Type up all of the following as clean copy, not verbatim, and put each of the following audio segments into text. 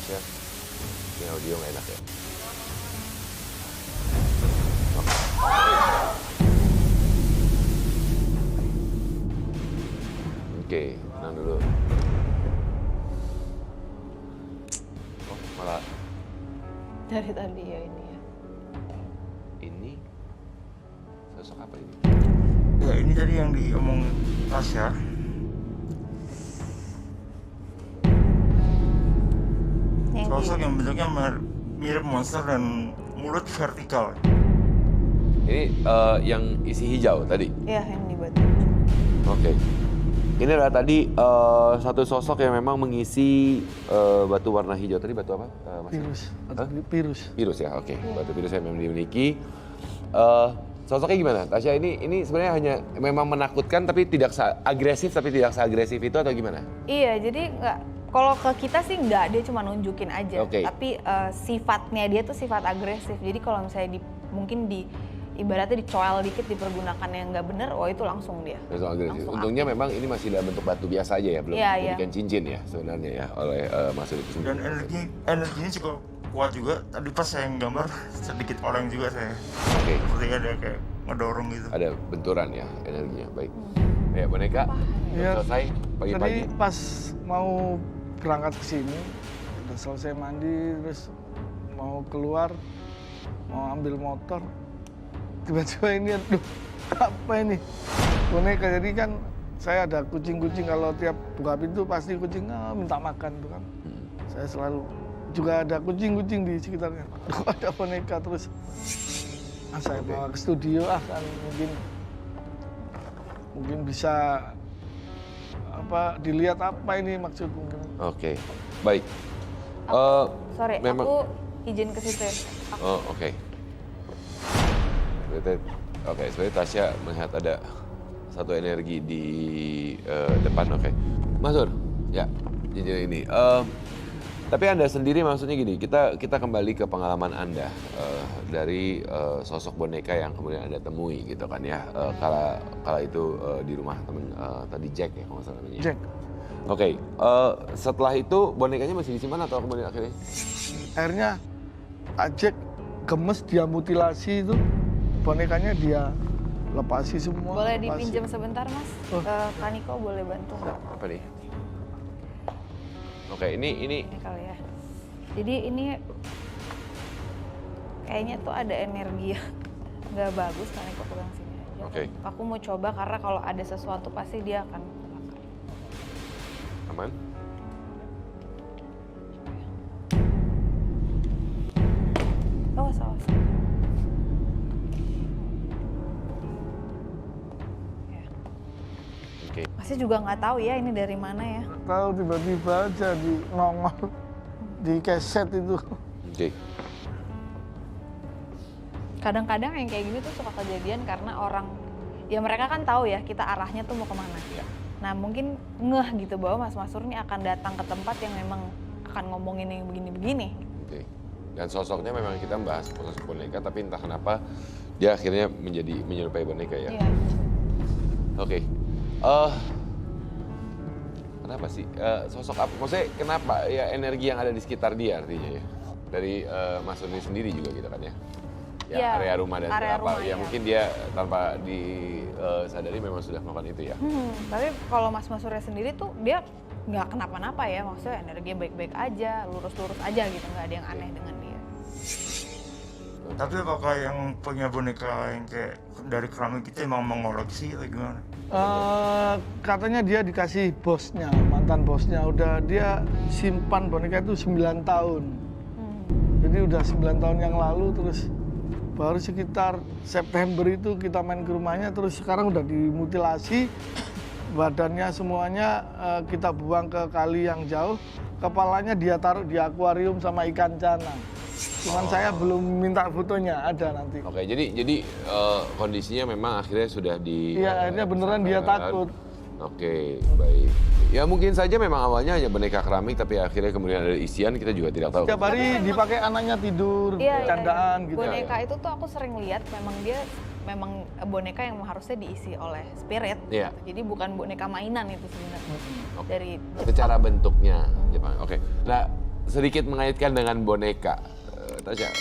Tasya. Ini audio nggak enak ya. Oke, tenang dulu. Oh, malah Dari tadi ya ini ya. ini sosok apa ini? Ya ini tadi yang diomong Tasya. Sosok yang bentuknya mirip monster dan mulut vertikal. Ini yang isi hijau tadi? Iya, yang di batu. Oke. Ini adalah tadi satu sosok yang memang mengisi batu warna hijau. Tadi batu apa? Mas? Virus. Hah? Virus. Virus ya, oke. Batu virus yang memang dimiliki. Sosoknya gimana? Tasya ini sebenarnya hanya memang menakutkan tapi tidak agresif tapi tidak seagresif itu atau gimana? Iya, jadi nggak, kalau ke kita sih nggak, dia cuma nunjukin aja. Oke. Tapi sifatnya dia tuh sifat agresif. Jadi kalau misalnya mungkin ibaratnya dicoel dikit, dipergunakan yang nggak bener, oh itu langsung dia. Langsung agresif. Langsung Untungnya memang ini masih dalam bentuk batu biasa aja ya, belum Iya, dijadikan cincin ya sebenarnya ya oleh Mas Sudi itu sendiri. Dan energinya cukup kuat juga. Tadi pas saya gambar sedikit oleng juga saya. Oke. Seperti ada kayak ngedorong gitu. Ada benturan ya energinya, baik. Ya boneka, belum Ya, selesai pagi-pagi. Tadi pas mau berangkat ke sini, udah selesai mandi, terus mau keluar, mau ambil motor, tiba-tiba ini, aduh, apa ini? Boneka, jadi kan saya ada kucing-kucing, kalau tiap buka pintu pasti kucing minta makan tuh kan. Saya selalu, juga ada kucing-kucing di sekitarnya. Aduh, ada boneka terus. Saya bawa ke studio, kan mungkin bisa dilihat apa ini maksud mungkin. Oke, baik. Sorry, memang. aku izin ke situ ya. Oh, oke. Oke, sebenarnya Tasya melihat ada satu energi di depan, oke. Mas Sur, ya, jujur ini. Tapi Anda sendiri maksudnya gini, kita kembali ke pengalaman Anda dari sosok boneka yang kemudian Anda temui gitu kan ya. Kala itu di rumah temen tadi Jack ya, kalau nggak salah namanya. Jack. Oke, setelah itu bonekanya masih disimpan atau kemudian akhirnya? Akhirnya Pak Jack gemes, dia mutilasi itu, bonekanya dia lepasi semua. Boleh lepasi. dipinjam sebentar, Mas? Oh. Kak Niko boleh bantu? Apa nih? Oke, ini Ini kali ya. Jadi ini kayaknya tuh ada energi yang nggak bagus, Kak Niko pegang sini aja. Oke. Aku mau coba karena kalau ada sesuatu pasti dia akan kebakar. aman. Awas, awas. Ya. Oke. Masih juga nggak tahu ya ini dari mana ya. Tahu tiba-tiba aja di nongol di keset itu. Oke. Kadang-kadang yang kayak gini tuh suka kejadian karena orang, ya mereka kan tahu ya kita arahnya tuh mau kemana. Ya. Nah mungkin ngeh gitu bahwa Mas Masur ini akan datang ke tempat yang memang akan ngomongin yang begini-begini. Oke. Dan sosoknya memang kita bahas sosok boneka, tapi entah kenapa dia akhirnya menyerupai boneka ya. Iya. Oke. Kenapa sih sosok apa? Maksudnya kenapa ya energi yang ada di sekitar dia artinya ya? Dari Mas Sudi sendiri juga gitu kan ya? Ya, Iya, area rumah dan area apa? rumah, Ya iya. mungkin dia tanpa disadari memang sudah melakukan itu ya. Tapi kalau Mas Masurnya sendiri tuh dia nggak kenapa-napa ya, maksudnya energinya baik-baik aja, lurus-lurus aja gitu, nggak ada yang aneh dengan dia. Tapi apakah yang punya boneka yang kayak dari keramik itu emang mengoleksi atau gimana? Katanya dia dikasih bosnya, mantan bosnya, udah dia simpan boneka itu 9 tahun. Jadi udah 9 tahun yang lalu, terus baru sekitar September itu kita main ke rumahnya, terus sekarang udah dimutilasi, badannya semuanya kita buang ke kali yang jauh, kepalanya dia taruh di akuarium sama ikan cana. Cuman saya belum minta fotonya, ada nanti. Oke, jadi kondisinya memang akhirnya sudah di. Iya, akhirnya beneran dia takut. Oke, baik. Ya mungkin saja memang awalnya hanya boneka keramik, tapi akhirnya kemudian ada isian, kita juga tidak tahu. Tiap hari dipakai anaknya tidur, candaan gitu. Boneka itu tuh aku sering lihat memang boneka yang harusnya diisi oleh spirit. Iya. Jadi bukan boneka mainan itu sebenarnya. Oke. Dari Secara bentuknya Jepang. Oke. Nah, sedikit mengaitkan dengan boneka. Tasya,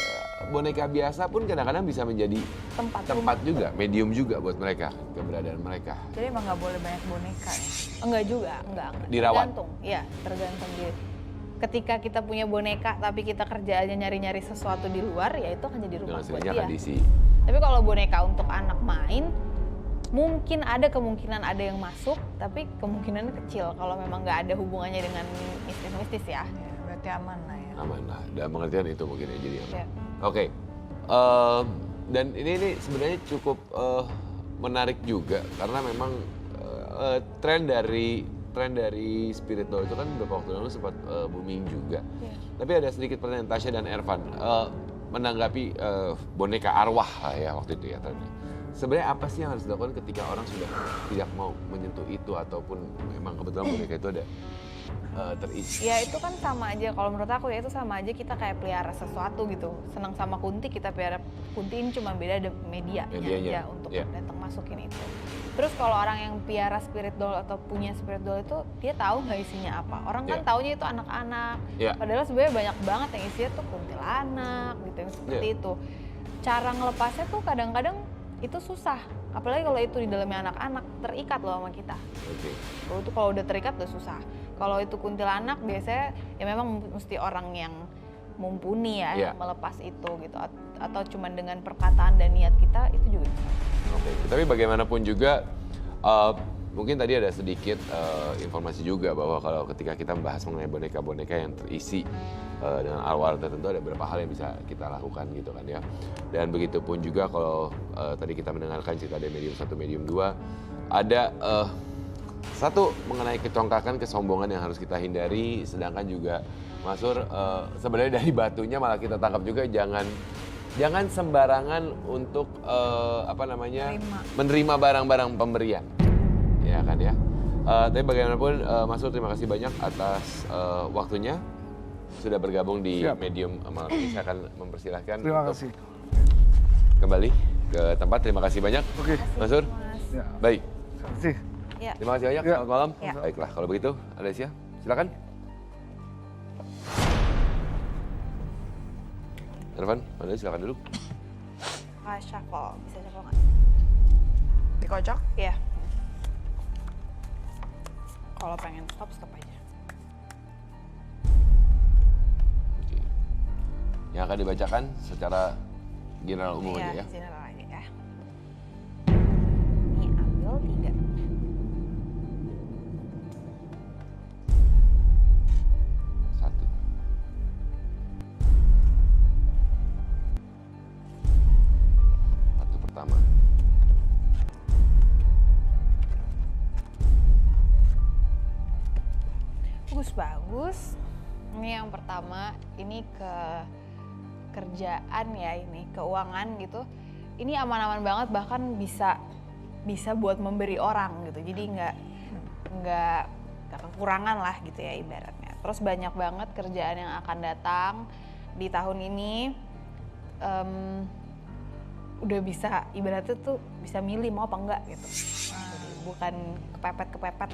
boneka biasa pun kadang-kadang bisa menjadi tempat juga, medium juga buat mereka, keberadaan mereka. Jadi emang nggak boleh banyak boneka ya? Enggak juga, enggak. Dirawat? Tergantung, iya tergantung dia. Ketika kita punya boneka tapi kita kerjaannya nyari-nyari sesuatu di luar, ya itu akan jadi rumah Dengan buat sendirinya dia. akan diisi. Tapi kalau boneka untuk anak main, mungkin ada kemungkinan ada yang masuk, tapi kemungkinannya kecil kalau memang nggak ada hubungannya dengan mistis-mistis ya. Ya, berarti aman lah ya. Aman lah, dalam pengertian itu mungkin ya jadi aman. Ya. Oke, dan ini sebenarnya cukup menarik juga karena memang tren dari spirit doll itu kan beberapa waktu lalu sempat booming juga. Ya. Tapi ada sedikit pertanyaan Tasya dan Ervan menanggapi boneka arwah lah ya waktu itu ya tadi. Sebenarnya apa sih yang harus dilakukan ketika orang sudah tidak mau menyentuh itu ataupun memang kebetulan boneka itu ada terisi? Ya itu kan sama aja, kalau menurut aku ya itu sama aja kita kayak pelihara sesuatu gitu. Senang sama kunti, kita pelihara kunti, ini cuma beda ada medianya aja untuk datang masukin itu. Terus kalau orang yang pelihara spirit doll atau punya spirit doll itu, dia tahu nggak isinya apa. Orang kan taunya itu anak-anak, padahal sebenarnya banyak banget yang isinya tuh kuntilanak gitu, yang seperti itu. Cara ngelepasnya tuh kadang-kadang itu susah, apalagi kalau itu di dalamnya anak-anak, terikat loh sama kita. Kalau udah terikat udah susah. Kalau itu kuntilanak biasanya ya memang mesti orang yang mumpuni ya melepas itu gitu, atau cuman dengan perkataan dan niat kita itu juga bisa. Tapi bagaimanapun juga mungkin tadi ada sedikit informasi juga bahwa kalau ketika kita membahas mengenai boneka-boneka yang terisi dengan arwah tertentu, ada beberapa hal yang bisa kita lakukan gitu kan ya. Dan begitu pun juga kalau tadi kita mendengarkan cerita dari medium 1, medium 2, ada satu mengenai kecongkakan, kesombongan yang harus kita hindari, sedangkan juga Mas Sur sebenarnya dari batunya malah kita tangkap juga jangan sembarangan untuk menerima barang-barang pemberian, ya kan ya. Tapi bagaimanapun Mas Sur, terima kasih banyak atas waktunya sudah bergabung di medium malam ini. Saya akan mempersilahkan Terima kasih. Kembali ke tempat. Terima kasih banyak, Mas Sur. Ya. Baik. Terima kasih. Ya. Terima kasih banyak. Ya. Selamat malam. Ya. Baiklah, kalau begitu, Alessia, silakan. Ervan, Anda silakan dulu. Shuffle, bisa shuffle nggak? Dikocok? Iya. Kalau pengen stop, stop aja. Oke. Yang akan dibacakan secara general umum aja ya. General aja ya. Ini ambil 3. Satu pertama. Bagus. Ini yang pertama, ini ke kerjaan ya, ini keuangan gitu. Ini aman-aman banget, bahkan bisa buat memberi orang gitu. Jadi nggak kekurangan lah gitu ya ibaratnya. Terus banyak banget kerjaan yang akan datang di tahun ini. Udah bisa ibaratnya tuh bisa milih mau apa enggak gitu. Jadi bukan kepepet.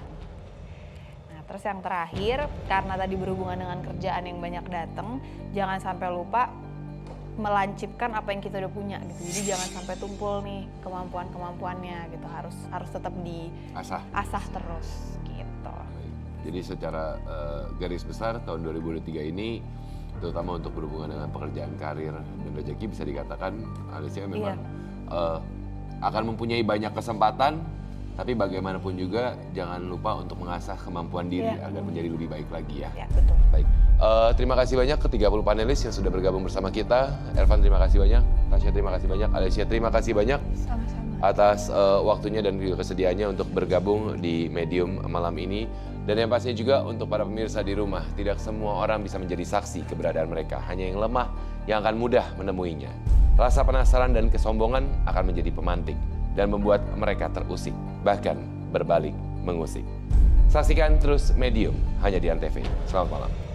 Terus yang terakhir, karena tadi berhubungan dengan kerjaan yang banyak datang, jangan sampai lupa melancipkan apa yang kita udah punya gitu. Jadi jangan sampai tumpul nih kemampuannya gitu. Harus tetap diasah terus gitu. Jadi secara garis besar tahun 2023 ini, terutama untuk berhubungan dengan pekerjaan, karir, dan rezeki, bisa dikatakan Alessia memang akan mempunyai banyak kesempatan. Tapi bagaimanapun juga jangan lupa untuk mengasah kemampuan diri agar menjadi lebih baik lagi ya. Ya, betul. Baik, terima kasih banyak ke 30 panelis yang sudah bergabung bersama kita. Ervan, terima kasih banyak. Tasya, terima kasih banyak. Alessia, terima kasih banyak. Sama-sama. Atas waktunya dan juga kesediaannya untuk bergabung di medium malam ini. Dan yang pastinya juga untuk para pemirsa di rumah, tidak semua orang bisa menjadi saksi keberadaan mereka. Hanya yang lemah yang akan mudah menemuinya. Rasa penasaran dan kesombongan akan menjadi pemantik dan membuat mereka terusik, bahkan berbalik mengusik. Saksikan terus Medium hanya di Antv. Selamat malam.